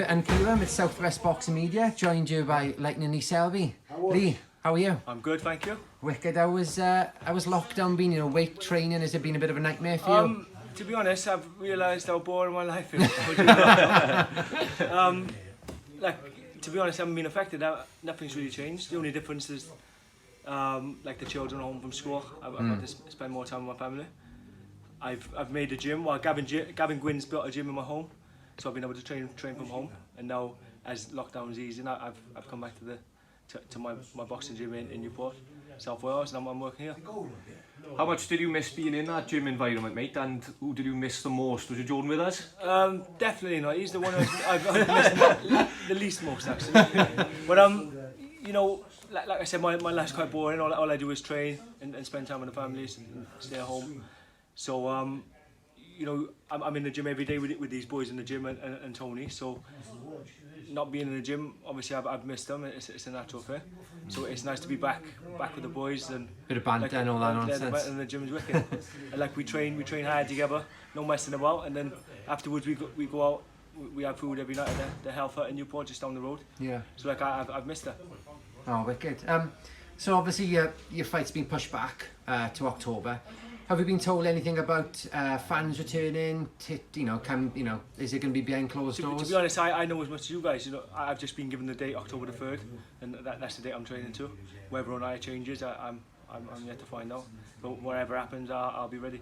and Ciaran with Southwest Boxing Media, joined you by Lightning Selby. Lee, how are you? I'm good, thank you. Wicked. How was lockdown been? You know, weight training, has it been a bit of a nightmare for you? To be honest, I've realised how boring my life is. To be honest, I haven't been affected. Nothing's really changed. The only difference is, like the children are home from school. I've got to spend more time with my family. I've made a gym. Well, Gavin Gwynn's built a gym in my home, so I've been able to train from home. And now, as lockdown is easing, I've come back to my boxing gym in Newport, South Wales, and I'm working here. How much did you miss being in that gym environment, mate? And who did you miss the most? Was it Jordan with us? Definitely not. He's the one I've missed the least most, actually. But you know, like I said, my life's quite boring. All I do is train and spend time with the families and stay at home. So you know, I'm in the gym every day with these boys in the gym and Tony. So not being in the gym, obviously I've missed them. It's a natural thing. So it's nice to be back with the boys and bit of banter and all that nonsense. And the gym's wicked. And like we train hard together, no messing about. And then afterwards we go out. We have food every night at the Health Hut in Newport, just down the road. Yeah. So like I've missed that. Oh, wicked. So obviously your fight's been pushed back to October. Have you been told anything about fans returning? Is it going to be behind closed doors? To be honest, I know as much as you guys. You know, I've just been given the date, October the 3rd, and that's the date I'm training to. Whether or not it changes, I'm yet to find out. But whatever happens, I'll be ready.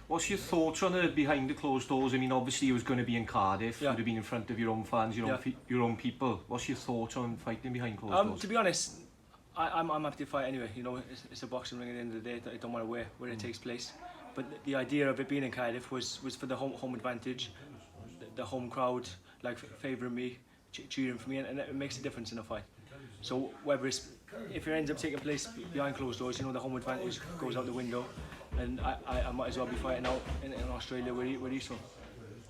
What's your thoughts on it behind the closed doors? I mean, obviously you was going to be in Cardiff. Yeah. You'd have been in front of your own fans, your own people. What's your thoughts on fighting behind closed doors? To be honest, I'm happy to fight anyway. You know, it's a boxing ring at the end of the day. It don't matter where it takes place. But the idea of it being in Cardiff was for the home advantage, the home crowd like favouring me, cheering for me, and it makes a difference in a fight. So if it ends up taking place behind closed doors, you know, the home advantage goes out the window, and I might as well be fighting out in Australia where he's from.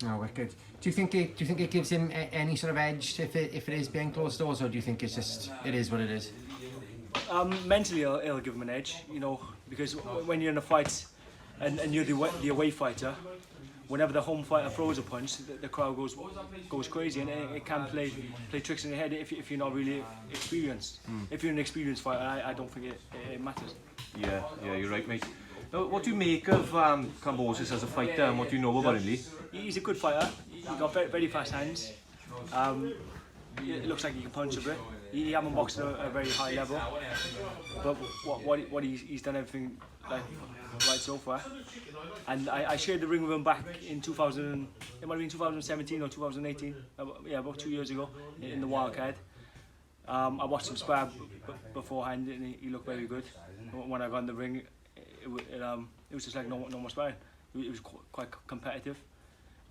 Oh, wicked. Do you think it gives him any sort of edge if it is behind closed doors, or do you think it is what it is? Mentally, it'll give him an edge, you know, because when you're in a fight and you're the away fighter, whenever the home fighter throws a punch, the crowd goes crazy, and it can play tricks in your head if you're not really experienced. If you're an experienced fighter, I don't think it matters. Yeah, you're right, mate. Now, what do you make of Kombosos as a fighter, and what do you know about him, Lee? He's a good fighter. He's got very fast hands. It looks like he can punch a bit. He hasn't boxed at a very high level, but what he's done everything like right so far. And I shared the ring with him back in it might have been 2017 or 2018, about 2 years ago in the Wildcard. I watched him spar beforehand, and he looked very good. When I got in the ring, it was just like normal sparring. He was quite competitive.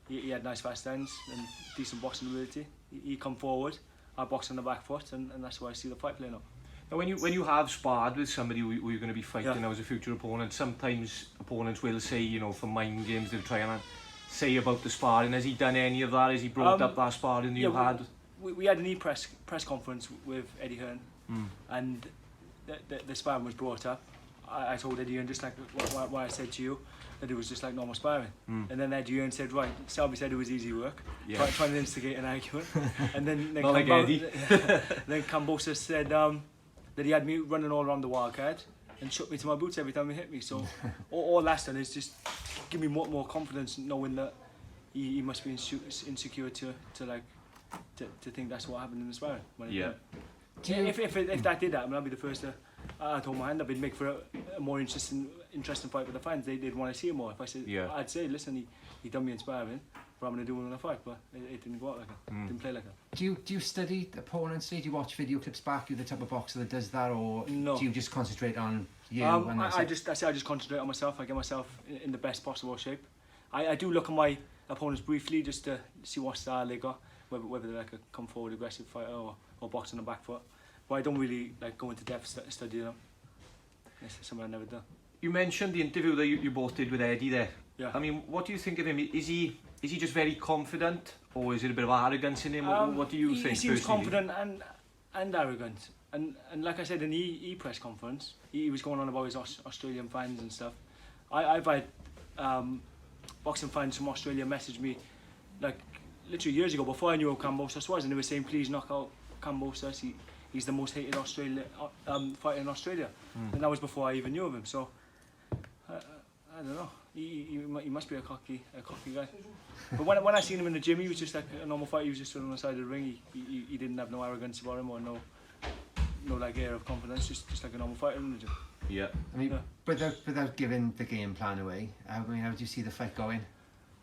He had nice fast hands and decent boxing ability. He come forward, I boxed on the back foot, and that's why I see the fight playing out. Now, when you have sparred with somebody who you're going to be fighting now as a future opponent, sometimes opponents will say, you know, for mind games, they'll try and say about the sparring. Has he done any of that? Has he brought up that sparring you had? We had an e-press conference with Eddie Hearn, and the sparring was brought up. I told Eddie Hearn, just like what I said to you, that it was just like normal sparring. And then Eddie Hearn said, right, Selby said it was easy work, trying to instigate an argument. And then Not like Eddie. Then Kombosos said that he had me running all around the wildcard and shook me to my boots every time he hit me. So all that's done is just give me more confidence, knowing that he must be insecure to think that's what happened in the sparring. Yeah. If that did happen, I'd be the first to hold my hand up. It'd make for a more interesting fight with the fans. They'd want to see him more. If I said, I'd say, listen, he done me in sparring, but I'm going to do it in a fight. But it didn't go out like that. Didn't play like that. Do you study opponents? Do you watch video clips back? You're the type of boxer that does that, or no. Do you just concentrate on you? I just concentrate on myself. I get myself in the best possible shape. I do look at my opponents briefly just to see what style they got, whether they're like a come forward aggressive fighter or box on the back foot. But I don't really like go into depth studying them. It's something I've never done. You mentioned the interview that you both did with Eddie there. Yeah. I mean, what do you think of him? Is he just very confident, or is it a bit of arrogance in him? What do you think? He seems confident and arrogant. And like I said in the press conference, he was going on about his Australian fans and stuff. I've had boxing fans from Australia message me like literally years ago, before I knew who Kombosos was, and they were saying, please knock out Kombosos. He's the most hated fighter in Australia, and that was before I even knew of him. So I don't know. He must be a cocky guy. But when I seen him in the gym, he was just like a normal fighter. He was just on the side of the ring. He didn't have no arrogance about him or no like air of confidence. Just like a normal fighter in the gym. Yeah. I mean, without giving the game plan away, I mean, how do you see the fight going?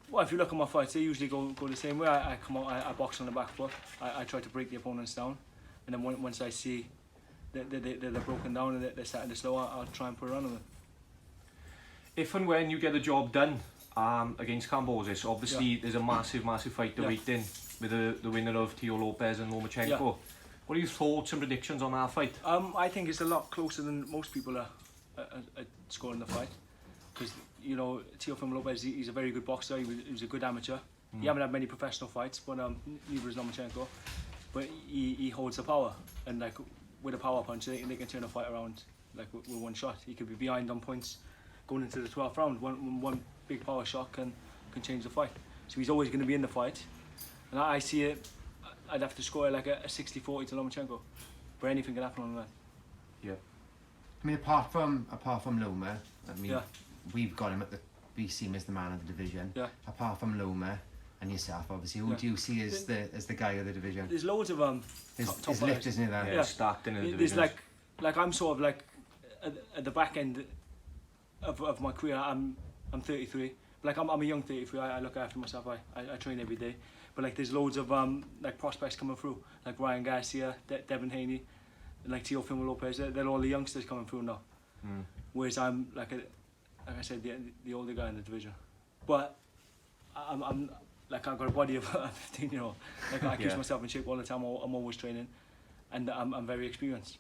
Well, if you look at my fights, they usually go the same way. I come out, I box on the back foot. I try to break the opponents down, and then once I see that they're broken down and they're starting to slow, I'll try and put a run on them. If and when you get the job done against Kombosos, obviously there's a massive fight to wait in with the winner of Lopez and Lomachenko. Yeah. What are your thoughts and predictions on that fight? I think it's a lot closer than most people are scoring the fight, because you know Fimo Lopez, he's a very good boxer. He was a good amateur. He haven't had many professional fights, but neither is Lomachenko. But he holds the power, and like with a power punch, they can turn a fight around like with one shot. He could be behind on points going into the 12th round. One big power shot can change the fight. So he's always going to be in the fight, and I see it. I'd have to score like a 60-40 to Lomachenko, but anything can happen on that. Yeah. I mean, apart from Loma, I mean, we've got him we see him as the man of the division. Yeah. Apart from Loma and yourself, obviously, who do you see as the guy of the division? There's loads of top There's fighters. lift, isn't it? That? Yeah, stacked in the There's divisions. like I'm sort of like at the back end of my career. I'm 33. Like I'm a young 33. I look after myself. I train every day. But like there's loads of like prospects coming through, like Ryan Garcia, Devin Haney, and like Fimo Lopez. They're all the youngsters coming through now. Whereas I'm like I said, the older guy in the division. But I'm like I've got a body of a 15-year-old. Like I keep myself in shape all the time. I'm always training, and I'm very experienced.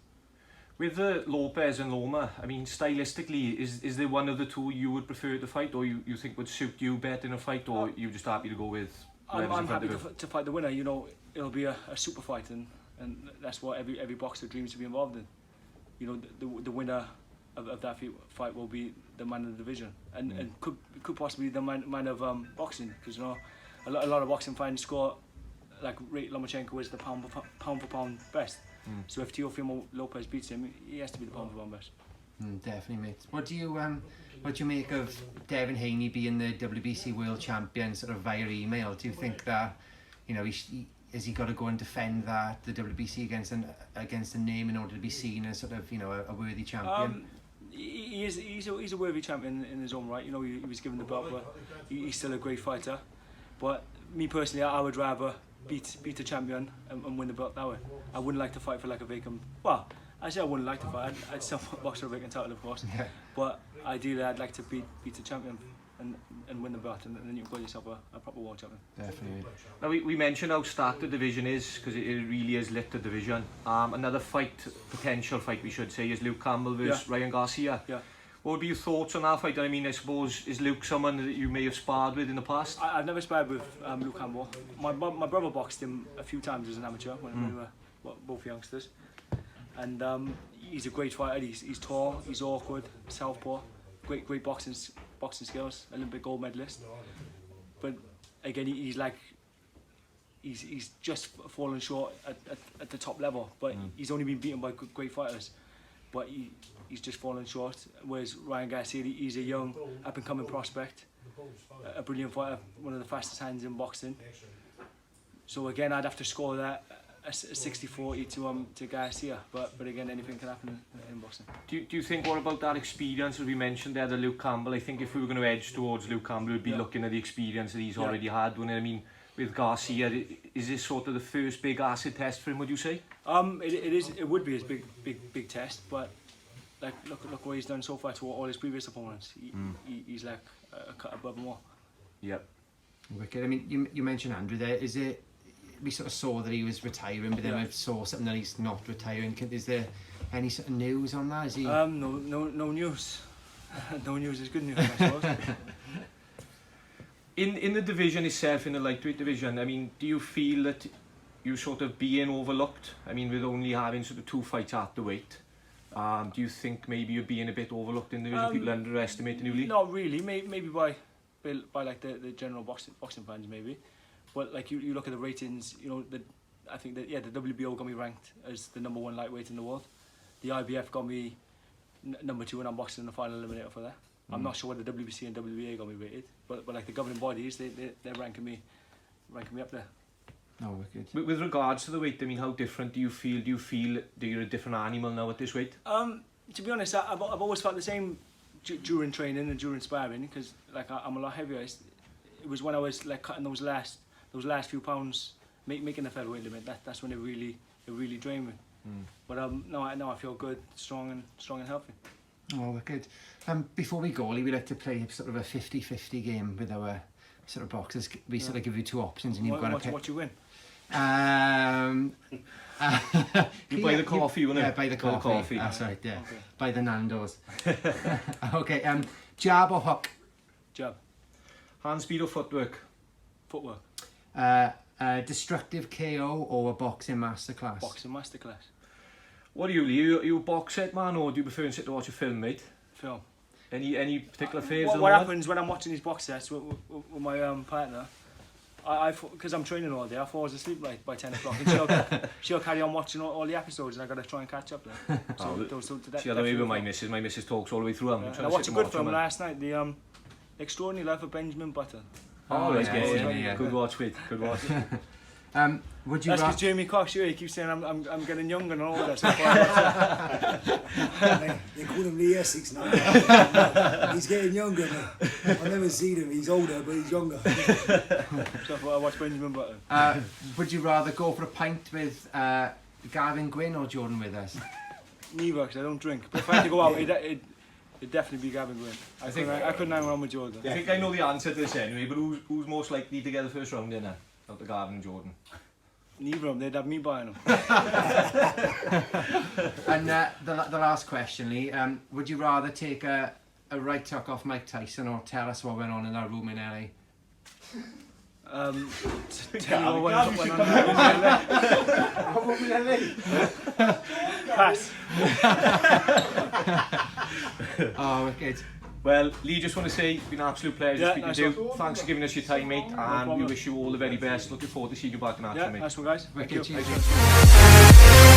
With the Lopez and Loma, I mean, stylistically, is there one of the two you would prefer to fight, or you think would suit you better in a fight, or you just happy to go with? I'm happy to fight the winner. You know, it'll be a super fight, and that's what every boxer dreams to be involved in. You know, the winner of that fight will be the man of the division, and could possibly be the man of boxing, because you know, a lot of boxing fans score like rate Lomachenko as the pound for pound best. So if Fimo Lopez beats him, he has to be the pound for pound best. Definitely, mate. What do you make of Devin Haney being the WBC world champion sort of via email? Do you think that, you know, has he got to go and defend the WBC against a name in order to be seen as sort of, you know, a worthy champion? He's a worthy champion in his own right. You know, he was given the belt, but he's still a great fighter. But me personally, I would rather beat a champion and win the belt that way. I wouldn't like to fight for like a vacant. Well, actually, I wouldn't like to fight. I'd still box for a vacant title, of course. Yeah. But ideally, I'd like to beat the champion and win the belt, and then you've got yourself a proper world champion. Definitely. Now we mentioned how stacked the division is, because it really is lit the division. Another potential fight we should say, is Luke Campbell versus Ryan Garcia. Yeah. What would be your thoughts on that fight? I mean, I suppose, is Luke someone that you may have sparred with in the past? I've never sparred with Luke Campbell. My brother boxed him a few times as an amateur when we were both youngsters. And he's a great fighter. He's tall, he's awkward, southpaw, great boxing skills, Olympic gold medalist. But again, he's just fallen short at the top level. But he's only been beaten by great fighters. But he's just fallen short. Whereas Ryan Garcia, he's a young, up-and-coming prospect, a brilliant fighter, one of the fastest hands in boxing. So again, I'd have to score that a 60-40 to Garcia, but again, anything can happen in boxing. Do you think, what about that experience, as we mentioned there, the Luke Campbell? I think if we were going to edge towards Luke Campbell, we'd be looking at the experience that he's already had. I mean, with Garcia, is this sort of the first big acid test for him, would you say? It would be his big test, but like look what he's done so far to all his previous opponents. He's like a cut above them all. Yep. Wicked. I mean, you mentioned Andrew there. Is it? We sort of saw that he was retiring, but then we saw something that he's not retiring. Is there any sort of news on that? Is he? No news. No news is good news, I suppose. In the division itself, in the lightweight division, I mean, do you feel that you're sort of being overlooked? I mean, with only having sort of 2 fights at the weight, do you think maybe you're being a bit overlooked in the division? People underestimate the new league? Not really. Maybe by like the general boxing fans, maybe. But like you look at the ratings, you know, I think that the WBO got me ranked as the #1 lightweight in the world. The IBF got me #2 when I'm boxing in the final eliminator for that. I'm not sure what the WBC and WBA got me rated, but like the governing bodies, they're ranking me up there. Oh, wicked. With regards to the weight, I mean, how different do you feel? Do you feel that you're a different animal now at this weight? To be honest, I've always felt the same during training and during sparring, because like I'm a lot heavier. It was when I was like cutting those last few pounds, making the featherweight limit. That's when it really drained me. But now I feel good, strong and healthy. Oh, wicked. Before we go, Lee, we like to play sort of a 50-50 game with our sort of boxers. We sort of give you 2 options, and you've got to pick. What you win? You buy the coffee, wouldn't Yeah, it? buy the coffee. That's right, yeah. Okay. Buy the Nando's. Okay, jab or hook? Jab. Hand speed or footwork? Footwork. Destructive KO or a boxing masterclass? Boxing masterclass. What are you, Lee? Are you a box set man, or do you prefer to sit to watch a film, mate? Film. Any particular faves? What happens when I'm watching these box sets with my partner? Because I'm training all day, I fall asleep like by 10 o'clock, and she'll carry on watching all the episodes, and I got to try and catch up there. See, other way with my missus. My missus talks all the way through. I watched a good film last night, the Extraordinary Life of Benjamin Button. Oh, right, yeah. Good watch, mate. Good watch. Would you That's because Jamie Cox, he keeps saying I'm getting younger and all that. So they call him Lee Essex now. He's getting younger now. I've never seen him. He's older, but he's younger. So I watch Benjamin Button. Would you rather go for a pint with Gavin Gwynn or Jordan Withers? Neither, because I don't drink. But if I had to go out, it'd definitely be Gavin Gwynn. I couldn't hang around with Jordan. I think I know the answer to this anyway, but who's most likely to get the first round in there? Out of Gavin and Jordan? Neither of them, they'd have me buying them. And the last question, Lee, would you rather take a right hook off Mike Tyson or tell us what went on in our room in LA? Tell you what went on in LA. Pass. Oh, wicked. Well, Lee, just want to say it's been an absolute pleasure speaking nice to you. one. Thanks for giving us your time, mate, and we problem. wish you all the very best. Looking forward to seeing you back in action, mate. Nice one, guys. Wicked, Thank you. cheers.